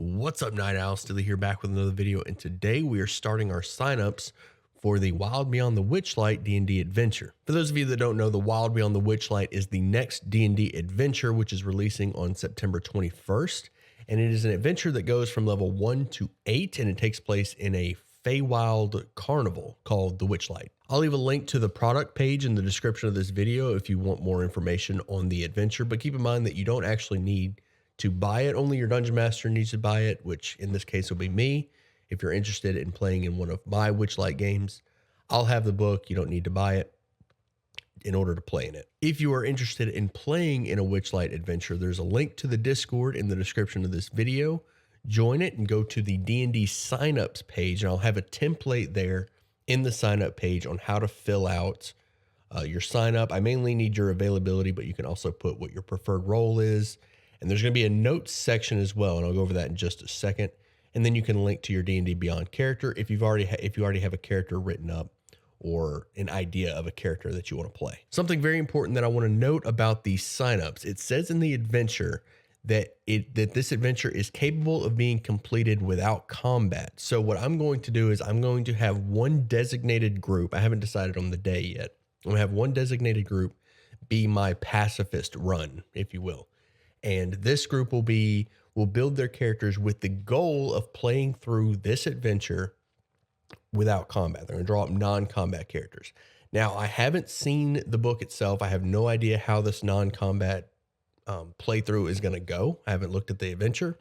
What's up, Night Owl? Still here back with another video, and today we are starting our signups for the Wild Beyond the Witchlight D&D adventure. For those of you that don't know, the Wild Beyond the Witchlight is the next D&D adventure, which is releasing on September 21st, and it is an adventure that goes from level 1 to 8, and it takes place in a Feywild carnival called the Witchlight. I'll leave a link to the product page in the description of this video if you want more information on the adventure, but keep in mind that you don't actually need to buy it. Only your dungeon master needs to buy it, which in this case will be me. If you're interested in playing in one of my Witchlight games, I'll have the book. You don't need to buy it in order to play in it. If you are interested in playing in a Witchlight adventure, there's a link to the Discord in the description of this video. Join it and go to the D&D signups page, and I'll have a template there in the signup page on how to fill out your sign up. I mainly need your availability, but you can also put what your preferred role is. And there's going to be a notes section as well, and I'll go over that in just a second. And then you can link to your D&D Beyond character if you already have a character written up or an idea of a character that you want to play. Something very important that I want to note about these signups: it says in the adventure that this adventure is capable of being completed without combat. So what I'm going to do is I'm going to have one designated group. I haven't decided on the day yet. I'm going to have one designated group be my pacifist run, if you will. And this group will build their characters with the goal of playing through this adventure without combat. They're going to draw up non-combat characters. Now, I haven't seen the book itself. I have no idea how this non-combat playthrough is going to go. I haven't looked at the adventure,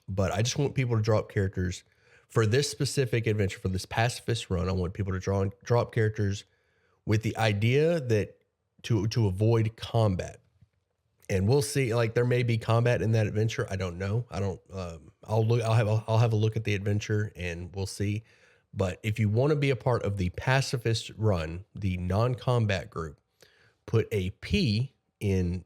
but I just want people to draw up characters for this specific adventure, for this pacifist run. I want people to draw up characters with the idea that to avoid combat. And we'll see, like, there may be combat in that adventure. I don't know. I'll have a look at the adventure and we'll see. But if you want to be a part of the pacifist run, the non-combat group, put a P in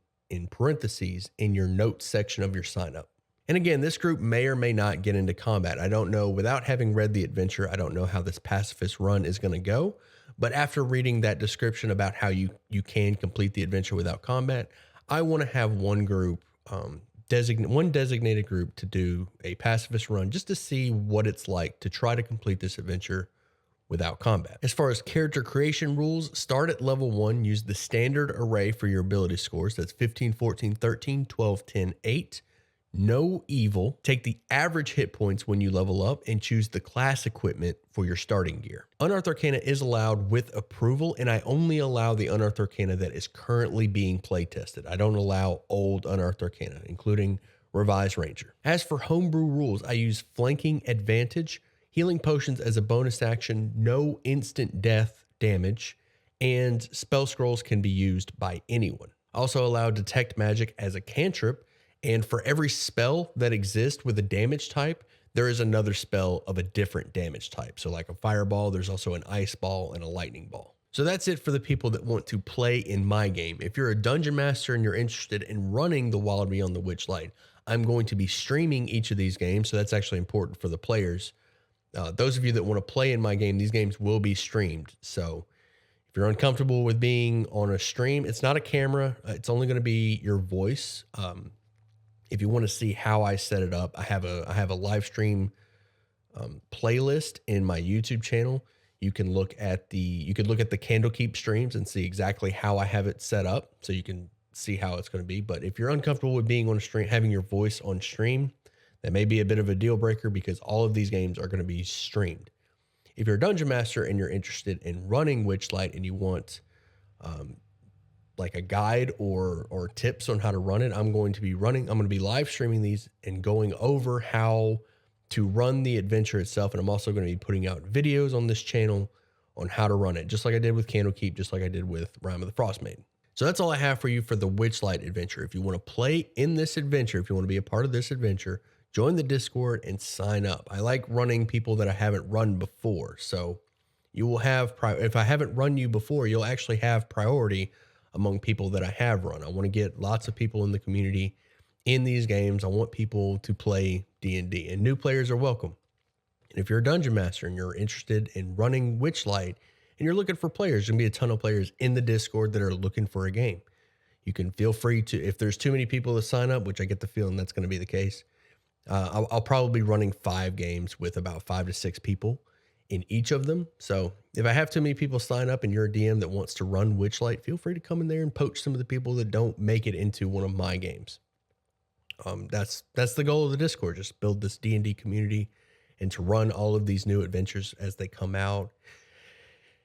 parentheses in your notes section of your sign up. And again, this group may or may not get into combat. I don't know. Without having read the adventure, I don't know how this pacifist run is going to go. But after reading that description about how you can complete the adventure without combat, I want to have one group, one designated group to do a pacifist run just to see what it's like to try to complete this adventure without combat. As far as character creation rules, start at level 1. Use the standard array for your ability scores. That's 15, 14, 13, 12, 10, 8. No evil. Take the average hit points when you level up and choose the class equipment for your starting gear. Unearthed Arcana is allowed with approval, and I only allow the Unearthed Arcana that is currently being play tested. I don't allow old Unearthed Arcana, including Revised Ranger. As for homebrew rules, I use flanking advantage, healing potions as a bonus action, no instant death damage, and spell scrolls can be used by anyone. Also allow detect magic as a cantrip. And for every spell that exists with a damage type, there is another spell of a different damage type. So like a fireball, there's also an ice ball and a lightning ball. So that's it for the people that want to play in my game. If you're a dungeon master and you're interested in running the Wild Beyond the Witchlight, I'm going to be streaming each of these games. So that's actually important for the players. Those of you that want to play in my game, these games will be streamed. So if you're uncomfortable with being on a stream, it's not a camera. It's only going to be your voice. If you want to see how I set it up, I have a live stream playlist in my YouTube channel. You can look at the Candlekeep streams and see exactly how I have it set up, so you can see how it's going to be. But if you're uncomfortable with being on a stream, having your voice on stream, that may be a bit of a deal breaker because all of these games are going to be streamed. If you're a dungeon master and you're interested in running Witchlight and you want like a guide or tips on how to run it, I'm going to be live streaming these and going over how to run the adventure itself. And I'm also going to be putting out videos on this channel on how to run it, just like I did with Candlekeep, just like I did with Rime of the Frost Maiden. So that's all I have for you for the Witchlight adventure. If you want to play in this adventure, if you want to be a part of this adventure, join the Discord and sign up. I like running people that I haven't run before. So you will have, if I haven't run you before, you'll actually have priority among people that I have run. I want to get lots of people in the community in these games. I want people to play D&D, and new players are welcome. And if you're a dungeon master and you're interested in running Witchlight and you're looking for players, there's going to be a ton of players in the Discord that are looking for a game. You can feel free to, if there's too many people to sign up, which I get the feeling that's going to be the case, I'll probably be running 5 games with about 5 to 6 people in each of them. So if I have too many people sign up and you're a DM that wants to run Witchlight, feel free to come in there and poach some of the people that don't make it into one of my games. That's the goal of the Discord, just build this D&D community and to run all of these new adventures as they come out.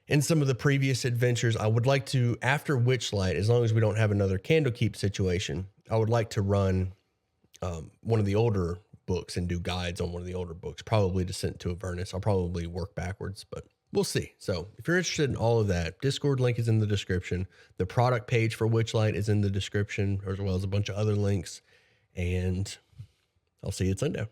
In some of the previous adventures, I would like to, after Witchlight, as long as we don't have another Candlekeep situation, I would like to run one of the older books and do guides on one of the older books, probably Descent to Avernus. I'll probably work backwards, but we'll see. So if you're interested in all of that, Discord link is in the description. The product page for Witchlight is in the description, as well as a bunch of other links. And I'll see you at sundown.